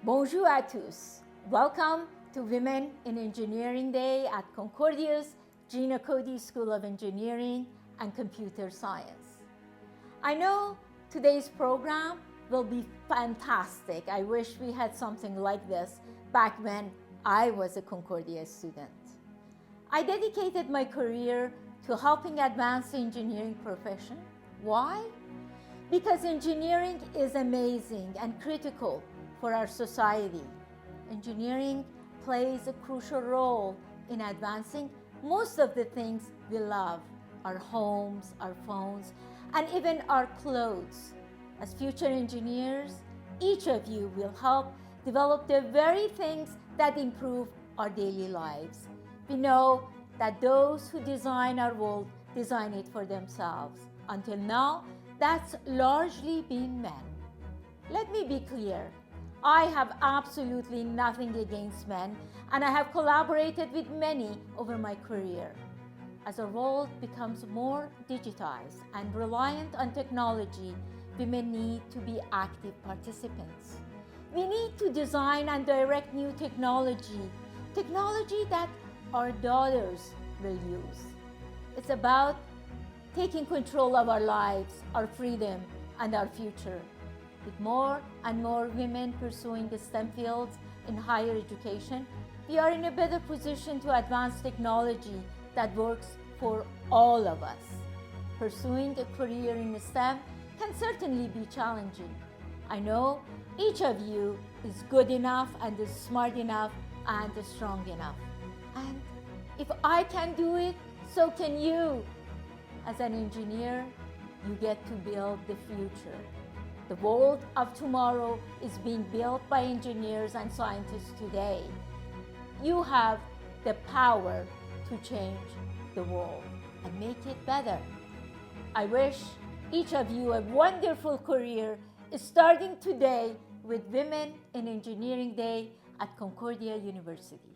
Bonjour à tous. Welcome to Women in Engineering Day at Concordia's Gina Cody School of Engineering and Computer Science. I know today's program will be fantastic. I wish we had something like this back when I was a Concordia student. I dedicated my career to helping advance the engineering profession. Why? Because engineering is amazing and critical for our society. Engineering plays a crucial role in advancing most of the things we love, our homes, our phones, and even our clothes. As future engineers, each of you will help develop the very things that improve our daily lives. We know that those who design our world design it for themselves. Until now, that's largely been men. Let me be clear. I have absolutely nothing against men, and I have collaborated with many over my career. As our world becomes more digitized and reliant on technology, women need to be active participants. We need to design and direct new technology that our daughters will use. It's about taking control of our lives, our freedom, and our future. With more and more women pursuing the STEM fields in higher education, we are in a better position to advance technology that works for all of us. Pursuing a career in STEM can certainly be challenging. I know each of you is good enough and is smart enough and is strong enough. And if I can do it, so can you. As an engineer, you get to build the future. The world of tomorrow is being built by engineers and scientists today. You have the power to change the world and make it better. I wish each of you a wonderful career starting today with Women in Engineering Day at Concordia University.